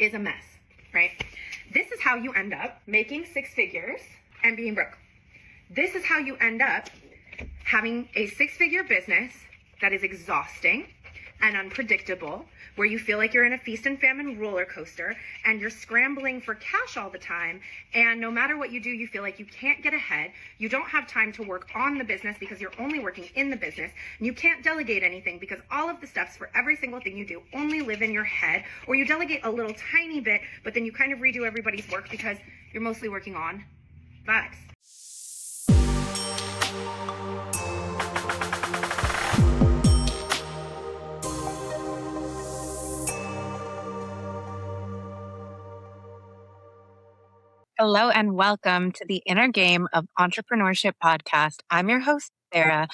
is a mess, right? This is how you end up making six figures and being broke. This is how you end up having a six-figure business that is exhausting and unpredictable, where you feel like you're in a feast and famine roller coaster and you're scrambling for cash all the time. And no matter what you do, you feel like you can't get ahead. You don't have time to work on the business because you're only working in the business. And you can't delegate anything because all of the steps for every single thing you do only live in your head, or you delegate a little tiny bit, but then you kind of redo everybody's work because you're mostly working on vibes. Hello and welcome to the Inner Game of Entrepreneurship podcast. I'm your host, Sarah,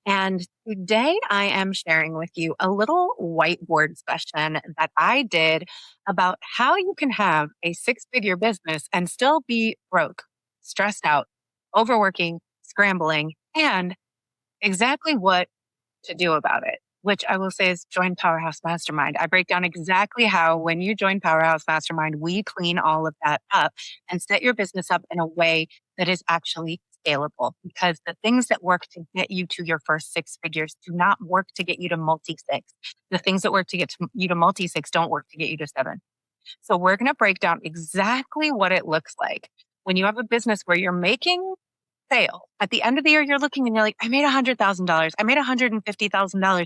and today I am sharing with you a little whiteboard session that I did about how you can have a six-figure business and still be broke, stressed out, overworking, scrambling, and exactly what to do about it, which I will say is join Powerhouse Mastermind. I break down exactly how, when you join Powerhouse Mastermind, we clean all of that up and set your business up in a way that is actually scalable, because the things that work to get you to your first six figures do not work to get you to multi-six. The things that work to get you to multi-six don't work to get you to seven. So we're going to break down exactly what it looks like when you have a business where you're making sale. At the end of the year, you're looking and you're like, I made $100,000. I made $150,000.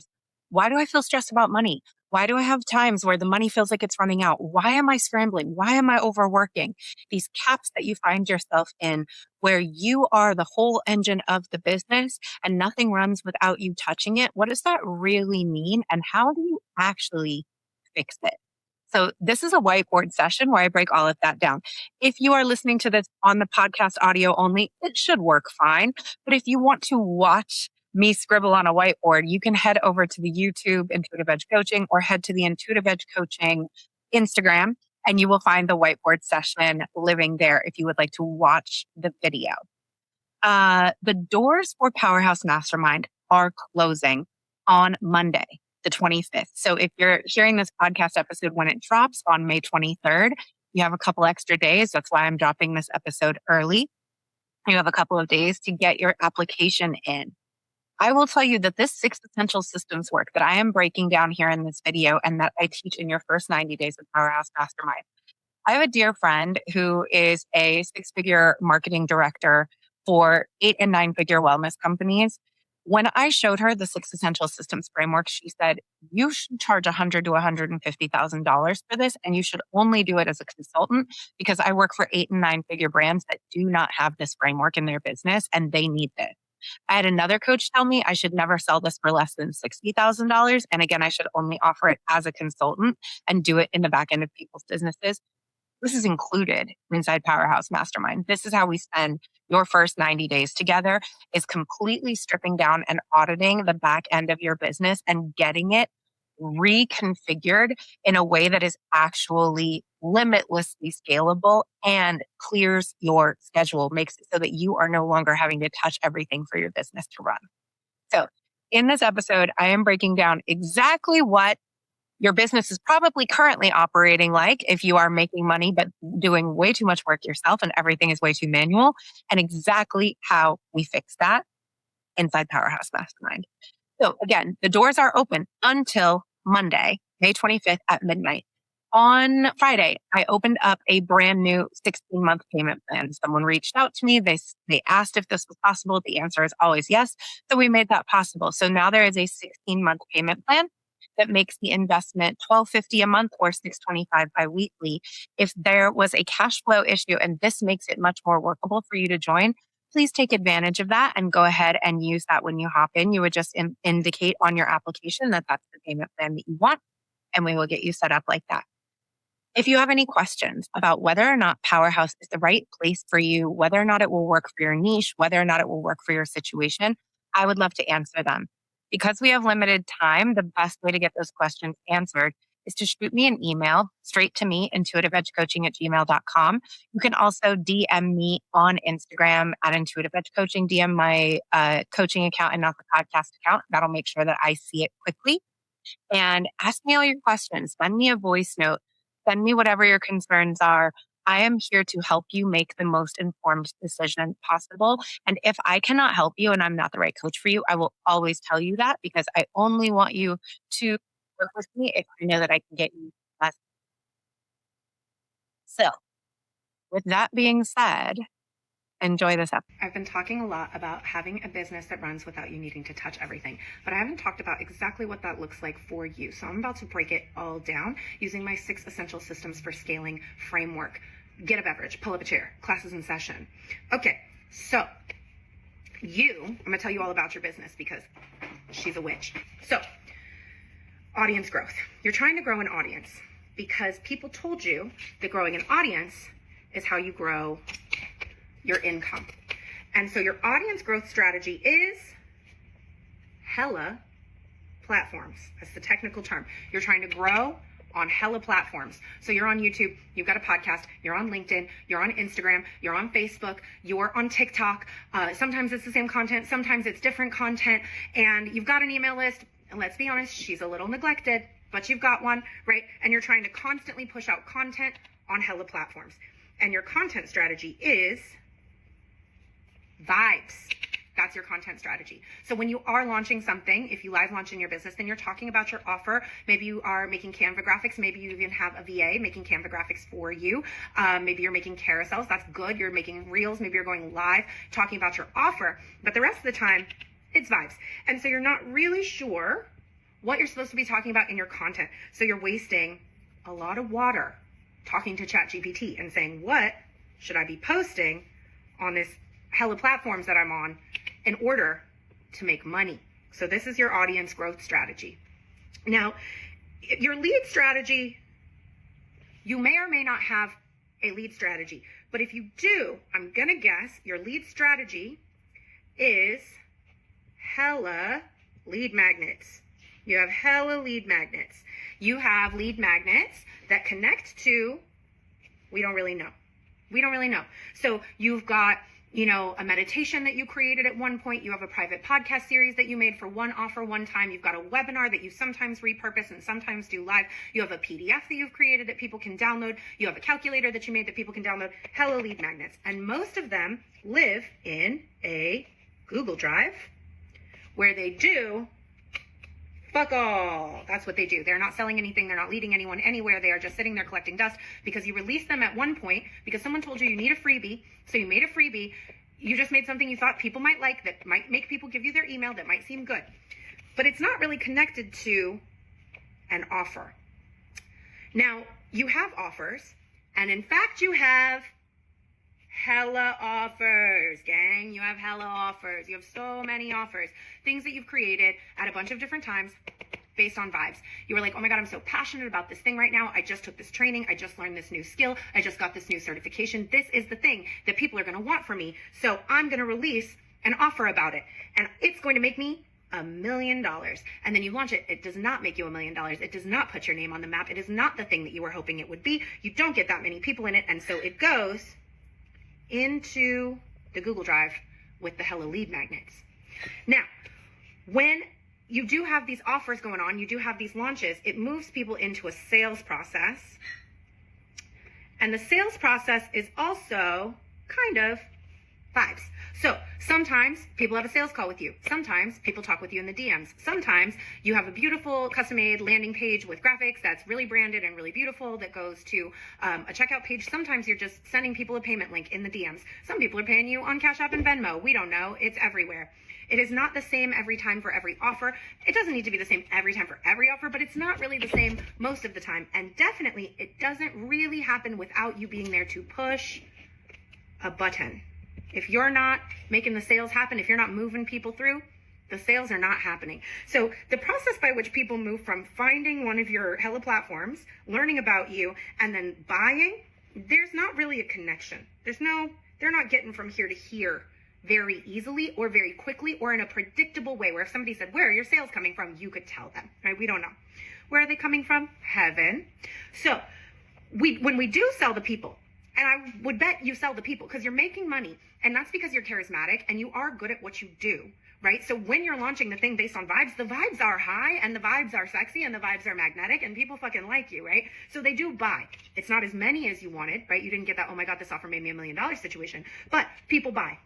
Why do I feel stressed about money? Why do I have times where the money feels like it's running out? Why am I scrambling? Why am I overworking? These caps that you find yourself in, where you are the whole engine of the business and nothing runs without you touching it. What does that really mean? And how do you actually fix it? So this is a whiteboard session where I break all of that down. If you are listening to this on the podcast audio only, it should work fine. But if you want to watch me scribble on a whiteboard, you can head over to the YouTube Intuitive Edge Coaching or head to the Intuitive Edge Coaching Instagram, and you will find the whiteboard session living there if you would like to watch the video. The doors for Powerhouse Mastermind are closing on Monday, the 25th. So if you're hearing this podcast episode when it drops on May 23rd, you have a couple extra days. That's why I'm dropping this episode early. You have a couple of days to get your application in. I will tell you that this 6 essential systems work that I am breaking down here in this video and that I teach in your first 90 days of Powerhouse Mastermind. I have a dear friend who is a 6-figure marketing director for 8 and 9-figure wellness companies. When I showed her the 6 essential systems framework, she said, you should charge $100,000 to $150,000 for this, and you should only do it as a consultant, because I work for 8 and 9-figure brands that do not have this framework in their business and they need this. I had another coach tell me I should never sell this for less than $60,000. And again, I should only offer it as a consultant and do it in the back end of people's businesses. This is included inside Powerhouse Mastermind. This is how we spend your first 90 days together, is completely stripping down and auditing the back end of your business and getting it reconfigured in a way that is actually limitlessly scalable and clears your schedule, makes it so that you are no longer having to touch everything for your business to run. So in this episode, I am breaking down exactly what your business is probably currently operating like if you are making money but doing way too much work yourself and everything is way too manual, and exactly how we fix that inside Powerhouse Mastermind. So again, the doors are open until Monday, May 25th at midnight. On Friday, I opened up a brand new 16-month payment plan. Someone reached out to me. They asked if this was possible. The answer is always yes. So we made that possible. So now there is a 16-month payment plan that makes the investment $1,250 a month or $625 biweekly. If there was a cash flow issue and this makes it much more workable for you to join, please take advantage of that and go ahead and use that when you hop in. You would just indicate on your application that that's the payment plan that you want, and we will get you set up like that. If you have any questions about whether or not Powerhouse is the right place for you, whether or not it will work for your niche, whether or not it will work for your situation, I would love to answer them. Because we have limited time, the best way to get those questions answered is to shoot me an email straight to me, intuitiveedgecoaching@gmail.com. You can also DM me on Instagram at Intuitive Edge Coaching, DM my coaching account and not the podcast account. That'll make sure that I see it quickly. And ask me all your questions. Send me a voice note. Send me whatever your concerns are. I am here to help you make the most informed decision possible. And if I cannot help you and I'm not the right coach for you, I will always tell you that because I only want you to work with me if I know that I can get you the best. So, with that being said, enjoy this episode. I've been talking a lot about having a business that runs without you needing to touch everything, but I haven't talked about exactly what that looks like for you. So I'm about to break it all down using my 6 essential systems for scaling framework. Get a beverage, pull up a chair, classes in session. Okay, so I'm gonna tell you all about your business because she's a witch. So, audience growth. You're trying to grow an audience because people told you that growing an audience is how you grow your income. And so your audience growth strategy is hella platforms. That's the technical term. You're trying to grow on hella platforms. So you're on YouTube, you've got a podcast, you're on LinkedIn, you're on Instagram, you're on Facebook, you're on TikTok. Sometimes it's the same content, sometimes it's different content, and you've got an email list. And let's be honest, she's a little neglected, but you've got one, right? And you're trying to constantly push out content on hella platforms. And your content strategy is vibes. That's your content strategy. So when you are launching something, if you live launch in your business, then you're talking about your offer. Maybe you are making Canva graphics. Maybe you even have a VA making Canva graphics for you. Maybe you're making carousels. That's good. You're making reels. Maybe you're going live talking about your offer. But the rest of the time, it's vibes. And so you're not really sure what you're supposed to be talking about in your content. So you're wasting a lot of water talking to ChatGPT and saying, what should I be posting on this hella platforms that I'm on in order to make money? So this is your audience growth strategy. Now, your lead strategy, you may or may not have a lead strategy, but if you do, I'm going to guess your lead strategy is hella lead magnets. You have hella lead magnets. You have lead magnets that connect to, we don't really know. So you've got, a meditation that you created at one point. You have a private podcast series that you made for one offer one time. You've got a webinar that you sometimes repurpose and sometimes do live. You have a PDF that you've created that people can download. You have a calculator that you made that people can download. Hella lead magnets. And most of them live in a Google Drive where they do fuck all. That's what they do. They're not selling anything. They're not leading anyone anywhere. They are just sitting there collecting dust because you released them at one point because someone told you need a freebie. So you made a freebie. You just made something you thought people might like that might make people give you their email that might seem good. But it's not really connected to an offer. Now, you have offers. And in fact, you have hella offers, gang. You have hella offers. You have so many offers. Things that you've created at a bunch of different times based on vibes. You were like, oh my God, I'm so passionate about this thing right now. I just took this training. I just learned this new skill. I just got this new certification. This is the thing that people are going to want from me. So I'm going to release an offer about it. And it's going to make me $1 million. And then you launch it. It does not make you $1 million. It does not put your name on the map. It is not the thing that you were hoping it would be. You don't get that many people in it. And so it goes into the Google Drive with the hella lead magnets. Now, when you do have these offers going on, you do have these launches, it moves people into a sales process. And the sales process is also kind of vibes. So sometimes people have a sales call with you. Sometimes people talk with you in the DMs. Sometimes you have a beautiful custom-made landing page with graphics that's really branded and really beautiful that goes to a checkout page. Sometimes you're just sending people a payment link in the DMs. Some people are paying you on Cash App and Venmo. We don't know. It's everywhere. It is not the same every time for every offer. It doesn't need to be the same every time for every offer, but it's not really the same most of the time. And definitely, it doesn't really happen without you being there to push a button. If you're not making the sales happen, if you're not moving people through, the sales are not happening. So the process by which people move from finding one of your hella platforms, learning about you, and then buying, there's not really a connection. They're not getting from here to here very easily or very quickly or in a predictable way where if somebody said, where are your sales coming from? You could tell them, right? We don't know. Where are they coming from? Heaven. So when we do sell the people, and I would bet you sell the people because you're making money, and that's because you're charismatic and you are good at what you do, right? So when you're launching the thing based on vibes, the vibes are high and the vibes are sexy and the vibes are magnetic and people fucking like you, right? So they do buy. It's not as many as you wanted, right? You didn't get that, oh my God, this offer made me $1 million situation, but people buy.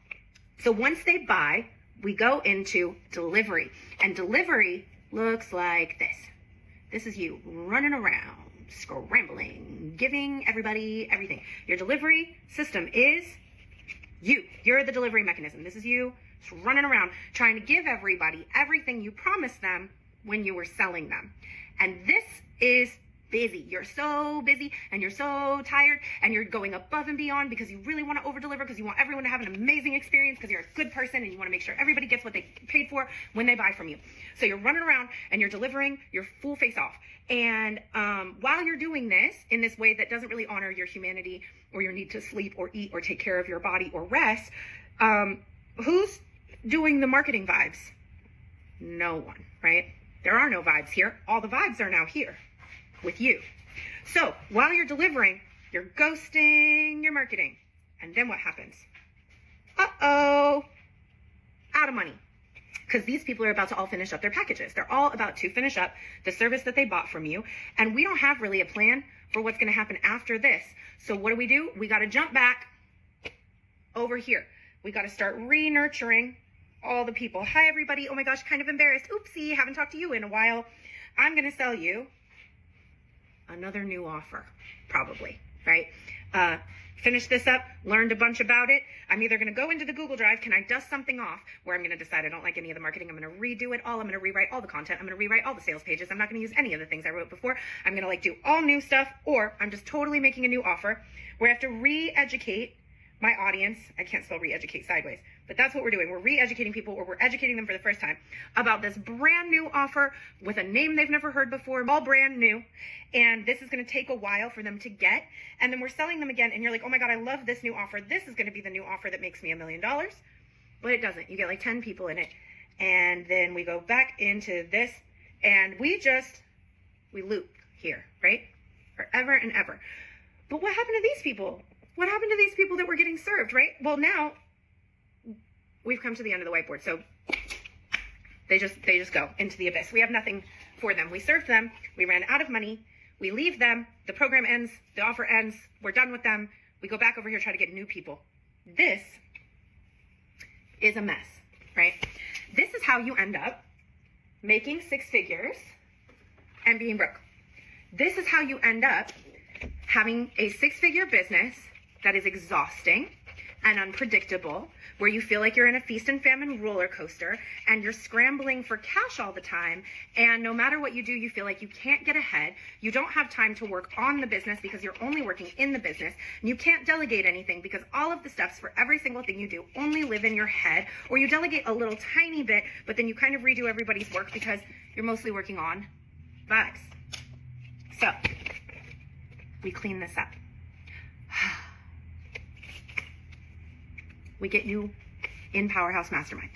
So once they buy, we go into delivery, and delivery looks like this. This is you running around, scrambling, giving everybody everything. Your delivery system is you. You're the delivery mechanism. This is you just running around trying to give everybody everything you promised them when you were selling them. And this is busy. You're so busy and you're so tired and you're going above and beyond because you really want to over deliver, because you want everyone to have an amazing experience, because you're a good person and you want to make sure everybody gets what they paid for when they buy from you. So you're running around and you're delivering your full face off. And while you're doing this in this way that doesn't really honor your humanity or your need to sleep or eat or take care of your body or rest, who's doing the marketing vibes? No one, right? There are no vibes here. All the vibes are now here with you. So while you're delivering, you're ghosting your marketing. And then what happens? Uh-oh, out of money. Because these people are about to all finish up their packages. They're all about to finish up the service that they bought from you. And we don't have really a plan for what's going to happen after this. So what do? We got to jump back over here. We got to start re-nurturing all the people. Hi, everybody. Oh my gosh, kind of embarrassed. Oopsie, haven't talked to you in a while. I'm going to sell you another new offer, probably, right? Finish this up, learned a bunch about it. I'm either going to go into the Google Drive. Can I dust something off where I'm going to decide I don't like any of the marketing? I'm going to redo it all. I'm going to rewrite all the content. I'm going to rewrite all the sales pages. I'm not going to use any of the things I wrote before. I'm going to do all new stuff, or I'm just totally making a new offer where I have to re-educate my audience. I can't spell re-educate sideways, but that's what we're doing. We're re-educating people, or we're educating them for the first time about this brand new offer with a name they've never heard before, all brand new. And this is going to take a while for them to get. And then we're selling them again. And you're like, oh my God, I love this new offer. This is going to be the new offer that makes me $1 million. But it doesn't. You get 10 people in it. And then we go back into this and we loop here, right? Forever and ever. But what happened to these people? What happened to these people that were getting served, right? Well, now we've come to the end of the whiteboard. So they just go into the abyss. We have nothing for them. We served them. We ran out of money. We leave them. The program ends. The offer ends. We're done with them. We go back over here, try to get new people. This is a mess, right? This is how you end up making 6 figures and being broke. This is how you end up having a 6-figure business that is exhausting and unpredictable, where you feel like you're in a feast and famine roller coaster and you're scrambling for cash all the time. And no matter what you do, you feel like you can't get ahead. You don't have time to work on the business because you're only working in the business. And you can't delegate anything because all of the steps for every single thing you do only live in your head, or you delegate a little tiny bit, but then you kind of redo everybody's work because you're mostly working on vibes. So we clean this up. We get you in Powerhouse Mastermind,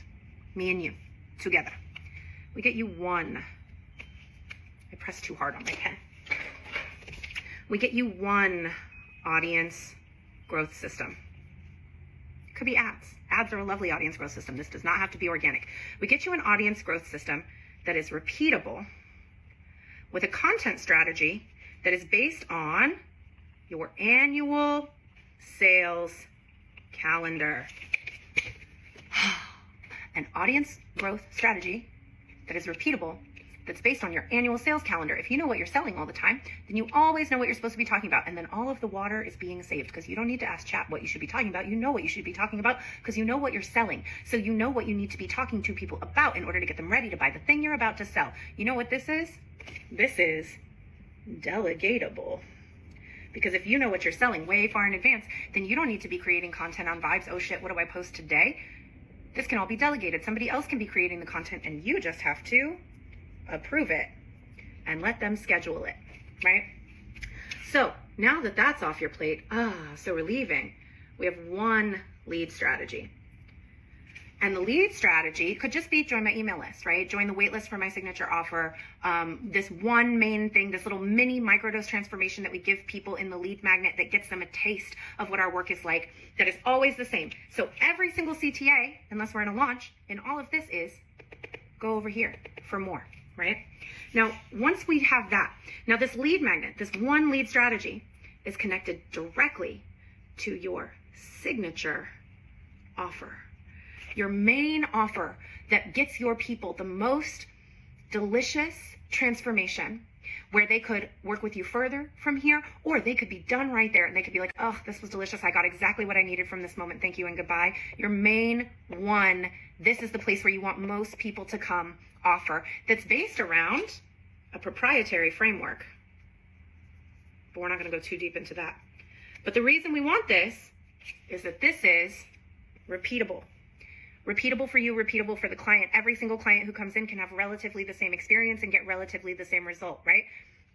me and you together. We get you one. I pressed too hard on my pen. We get you one audience growth system. It could be ads. Ads are a lovely audience growth system. This does not have to be organic. We get you an audience growth system that is repeatable with a content strategy that is based on your annual sales calendar. An audience growth strategy that is repeatable, that's based on your annual sales calendar. If you know what you're selling all the time, then you always know what you're supposed to be talking about. And then all of the water is being saved because you don't need to ask chat what you should be talking about. You know what you should be talking about because you know what you're selling. So you know what you need to be talking to people about in order to get them ready to buy the thing you're about to sell. You know what this is? This is delegatable. Because if you know what you're selling way far in advance, then you don't need to be creating content on vibes. Oh shit, what do I post today? This can all be delegated. Somebody else can be creating the content and you just have to approve it and let them schedule it, right? So now that that's off your plate, so relieving. We have one lead strategy. And the lead strategy could just be join my email list, right? Join the wait list for my signature offer. This one main thing, this little mini microdose transformation that we give people in the lead magnet that gets them a taste of what our work is like, that is always the same. So every single CTA, unless we're in a launch, in all of this is go over here for more, right? Now, once we have that, now this lead magnet, this one lead strategy is connected directly to your signature offer. Your main offer that gets your people the most delicious transformation, where they could work with you further from here, or they could be done right there and they could be like, oh, this was delicious. I got exactly what I needed from this moment. Thank you and goodbye. Your main one, this is the place where you want most people to come offer, that's based around a proprietary framework. But we're not going to go too deep into that. But the reason we want this is that this is repeatable. Repeatable for you, repeatable for the client. Every single client who comes in can have relatively the same experience and get relatively the same result, right?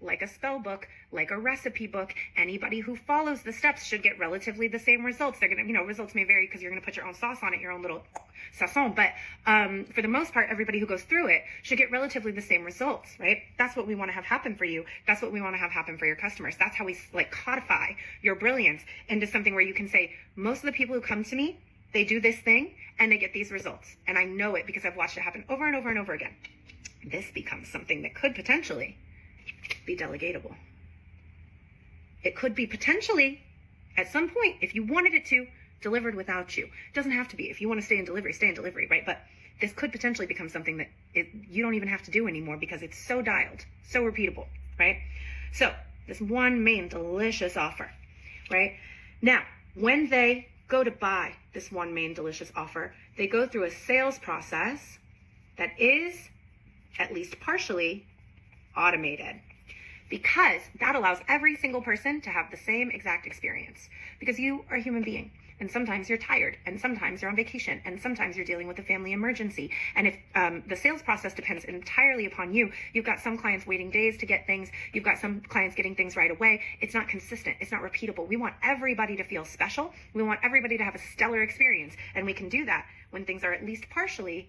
Like a spell book, like a recipe book, anybody who follows the steps should get relatively the same results. They're going to, results may vary because you're going to put your own sauce on it, your own little sazon. But for the most part, everybody who goes through it should get relatively the same results, right? That's what we want to have happen for you. That's what we want to have happen for your customers. That's how we codify your brilliance into something where you can say, most of the people who come to me, they do this thing and they get these results. And I know it because I've watched it happen over and over and over again. This becomes something that could potentially be delegatable. It could be potentially, at some point, if you wanted it to, delivered without you. It doesn't have to be. If you want to stay in delivery, right? But this could potentially become something that you don't even have to do anymore because it's so dialed, so repeatable, right? So this one main delicious offer, right? Now, when they go to buy this one main delicious offer, they go through a sales process that is at least partially automated, because that allows every single person to have the same exact experience, because you are a human being. And sometimes you're tired, and sometimes you're on vacation, and sometimes you're dealing with a family emergency. And if the sales process depends entirely upon you, you've got some clients waiting days to get things. You've got some clients getting things right away. It's not consistent. It's not repeatable. We want everybody to feel special. We want everybody to have a stellar experience. And we can do that when things are at least partially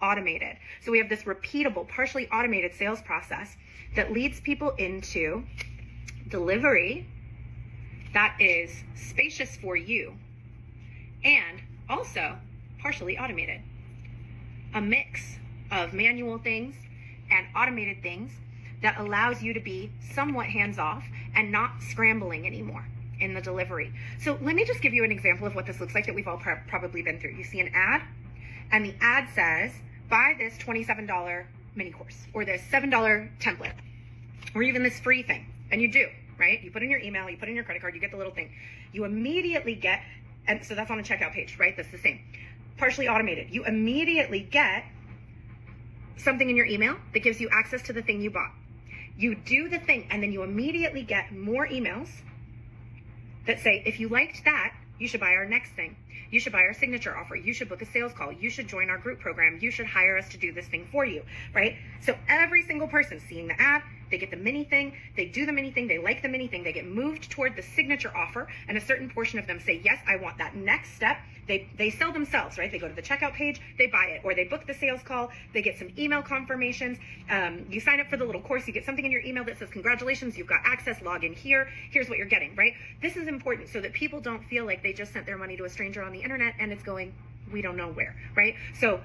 automated. So we have this repeatable, partially automated sales process that leads people into delivery that is spacious for you, and also partially automated. A mix of manual things and automated things that allows you to be somewhat hands-off and not scrambling anymore in the delivery. So let me just give you an example of what this looks like that we've all probably been through. You see an ad, and the ad says, buy this $27 mini course, or this $7 template, or even this free thing. And you do, right? You put in your email, you put in your credit card, you get the little thing. You immediately get, and so that's on a checkout page, right? That's the same. Partially automated. You immediately get something in your email that gives you access to the thing you bought. You do the thing, and then you immediately get more emails that say, if you liked that, you should buy our next thing. You should buy our signature offer. You should book a sales call. You should join our group program. You should hire us to do this thing for you, right? So every single person seeing the ad, they get the mini thing, they do the mini thing, they like the mini thing, they get moved toward the signature offer, and a certain portion of them say, yes, I want that next step. They sell themselves, right? They go to the checkout page, they buy it, or they book the sales call, they get some email confirmations. You sign up for the little course, you get something in your email that says, congratulations, you've got access, log in here, here's what you're getting, right? This is important so that people don't feel like they just sent their money to a stranger on the internet and it's going, we don't know where, right? So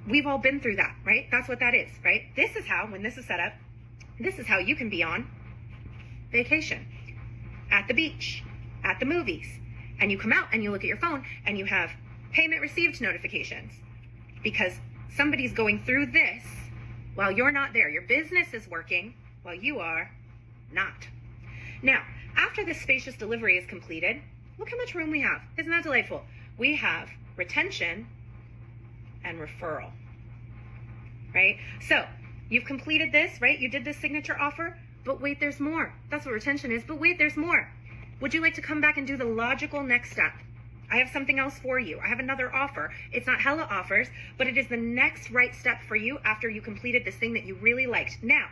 we've all been through that, right? That's what that is, right? This is how, when this is set up, this is how you can be on vacation, at the beach, at the movies, and you come out and you look at your phone and you have payment received notifications because somebody's going through this while you're not there. Your business is working while you are not. Now, after this spacious delivery is completed, look how much room we have. Isn't that delightful? We have retention and referral, right? So you've completed this, right? You did this signature offer, but wait, there's more. That's what retention is, but wait, there's more. Would you like to come back and do the logical next step? I have something else for you. I have another offer. It's not hella offers, but it is the next right step for you after you completed this thing that you really liked. Now,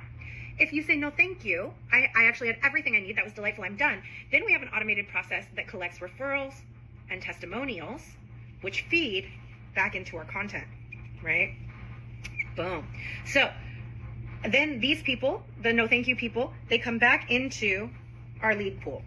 if you say, no, thank you, I actually had everything I need, that was delightful, I'm done, then we have an automated process that collects referrals and testimonials, which feed back into our content, right? Boom. So then these people, the no thank you people, they come back into our lead pool.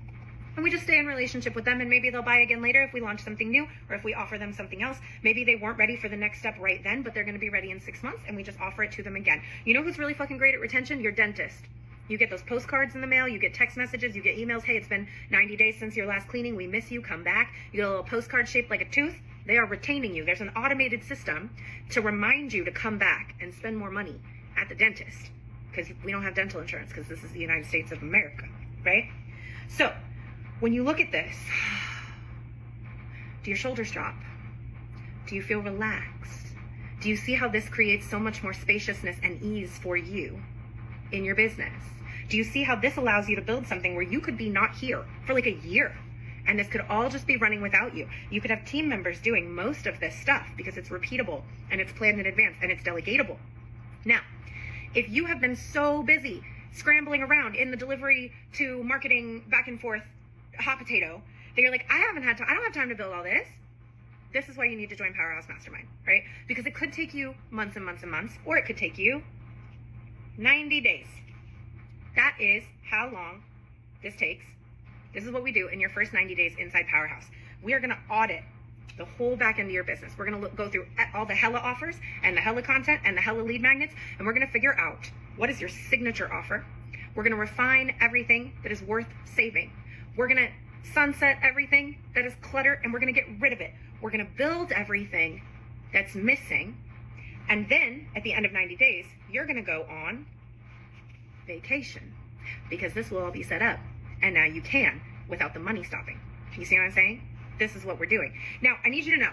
And we just stay in relationship with them, and maybe they'll buy again later if we launch something new or if we offer them something else. Maybe they weren't ready for the next step right then, but they're going to be ready in 6 months, and we just offer it to them again. You know who's really fucking great at retention? Your dentist. You get those postcards in the mail, you get text messages, you get emails. Hey, it's been 90 days since your last cleaning. We miss you. Come back. You get a little postcard shaped like a tooth. They are retaining you. There's an automated system to remind you to come back and spend more money at the dentist, because we don't have dental insurance, because this is the United States of America, right? So when you look at this, do your shoulders drop? Do you feel relaxed? Do you see how this creates so much more spaciousness and ease for you in your business? Do you see how this allows you to build something where you could be not here for like a year, and this could all just be running without you? You could have team members doing most of this stuff because it's repeatable and it's planned in advance and it's delegatable. Now, if you have been so busy scrambling around in the delivery to marketing back and forth hot potato that you're like, I don't have time to build all this. This is why you need to join Powerhouse Mastermind, right? Because it could take you months and months and months, or it could take you 90 days. That is how long this takes. This is what we do in your first 90 days inside Powerhouse. We are going to audit the whole back end of your business. We're going to go through all the hella offers and the hella content and the hella lead magnets, and we're going to figure out what is your signature offer. We're going to refine everything that is worth saving. We're going to sunset everything that is clutter, and we're going to get rid of it. We're going to build everything that's missing. And then at the end of 90 days, you're going to go on vacation, because this will all be set up. And now you can without the money stopping. You see what I'm saying? This is what we're doing. Now, I need you to know,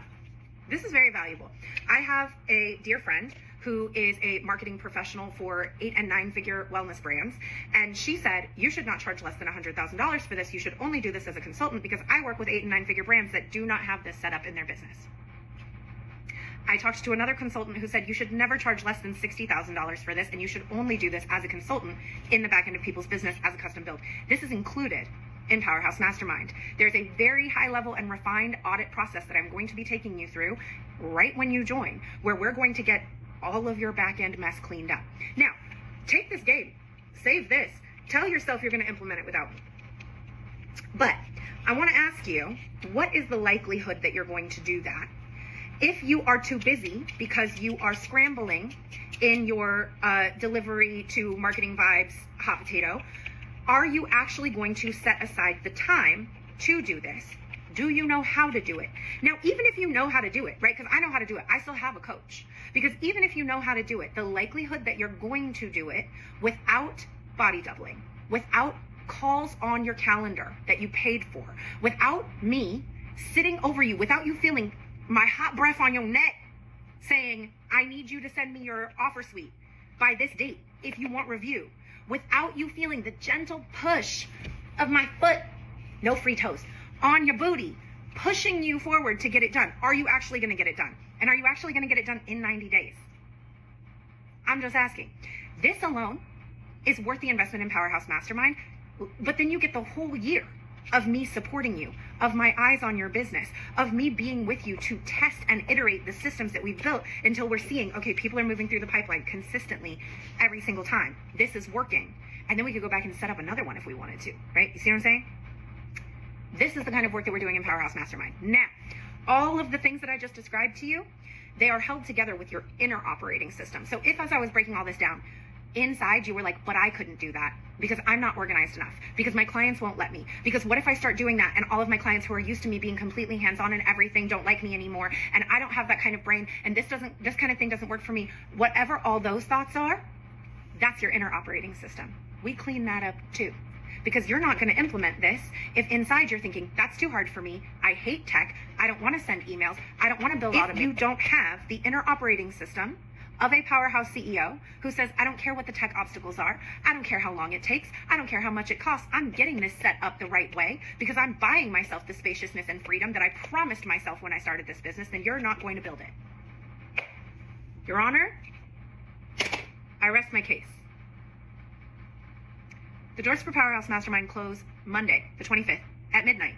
this is very valuable. I have a dear friend who is a marketing professional for 8 and 9 figure wellness brands. And she said, you should not charge less than $100,000 for this. You should only do this as a consultant, because I work with 8 and 9 figure brands that do not have this set up in their business. I talked to another consultant who said you should never charge less than $60,000 for this, and you should only do this as a consultant in the back end of people's business as a custom build. This is included in Powerhouse Mastermind. There's a very high level and refined audit process that I'm going to be taking you through right when you join, where we're going to get all of your back end mess cleaned up. Now, take this game, save this, tell yourself you're going to implement it without me. But I want to ask you, what is the likelihood that you're going to do that? If you are too busy because you are scrambling in your delivery to marketing vibes hot potato, are you actually going to set aside the time to do this? Do you know how to do it? Now, even if you know how to do it, right? Because I know how to do it. I still have a coach. Because even if you know how to do it, the likelihood that you're going to do it without body doubling, without calls on your calendar that you paid for, without me sitting over you, without you feeling my hot breath on your neck saying, I need you to send me your offer suite by this date if you want review, without you feeling the gentle push of my foot, no free toes, on your booty, pushing you forward to get it done. Are you actually going to get it done? And are you actually going to get it done in 90 days? I'm just asking. This alone is worth the investment in Powerhouse Mastermind, but then you get the whole year of me supporting you, of my eyes on your business, of me being with you to test and iterate the systems that we've built until we're seeing, okay, people are moving through the pipeline consistently every single time. This is working. And then we could go back and set up another one if we wanted to, right? You see what I'm saying? This is the kind of work that we're doing in Powerhouse Mastermind. Now, all of the things that I just described to you, they are held together with your inner operating system. So if, as I was breaking all this down, inside you were like, but I couldn't do that because I'm not organized enough, because my clients won't let me, because what if I start doing that and all of my clients who are used to me being completely hands-on and everything don't like me anymore, and I don't have that kind of brain, and this kind of thing doesn't work for me. Whatever all those thoughts are, that's your inner operating system. We clean that up too. Because you're not going to implement this if inside you're thinking, that's too hard for me. I hate tech. I don't want to send emails. I don't want to build automation. If you don't have the inner operating system of a powerhouse CEO who says, I don't care what the tech obstacles are. I don't care how long it takes. I don't care how much it costs. I'm getting this set up the right way because I'm buying myself the spaciousness and freedom that I promised myself when I started this business, then you're not going to build it. Your Honor, I rest my case. The doors for Powerhouse Mastermind close Monday, the 25th at midnight.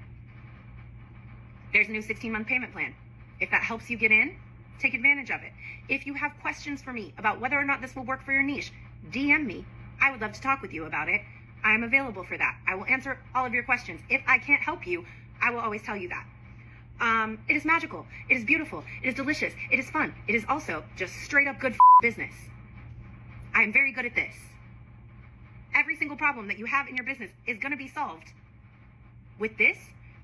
There's a new 16-month payment plan. If that helps you get in, take advantage of it. If you have questions for me about whether or not this will work for your niche, DM me. I would love to talk with you about it. I am available for that. I will answer all of your questions. If I can't help you, I will always tell you that. It is magical. It is beautiful. It is delicious. It is fun. It is also just straight up good business. I am very good at this. Every single problem that you have in your business is going to be solved with this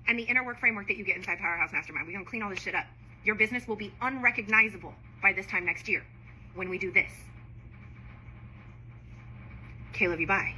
and the inner work framework that you get inside Powerhouse Mastermind. We're going to clean all this shit up. Your business will be unrecognizable by this time next year when we do this. Okay, love you, bye.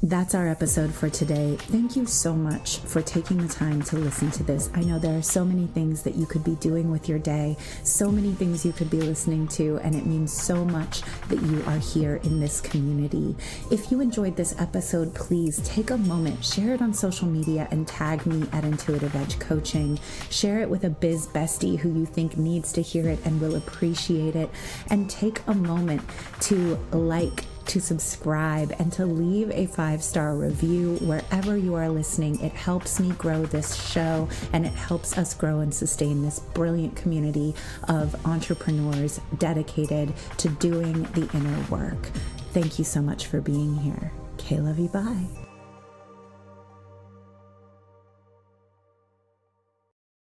That's our episode for today. Thank you so much for taking the time to listen to this. I know there are so many things that you could be doing with your day, so many things you could be listening to, and it means so much that you are here in this community. If you enjoyed this episode, please take a moment, share it on social media, and tag me at Intuitive Edge Coaching. Share it with a biz bestie who you think needs to hear it and will appreciate it. And take a moment to to subscribe, and to leave a 5-star review wherever you are listening. It helps me grow this show, and it helps us grow and sustain this brilliant community of entrepreneurs dedicated to doing the inner work. Thank you so much for being here. Okay, love you, bye.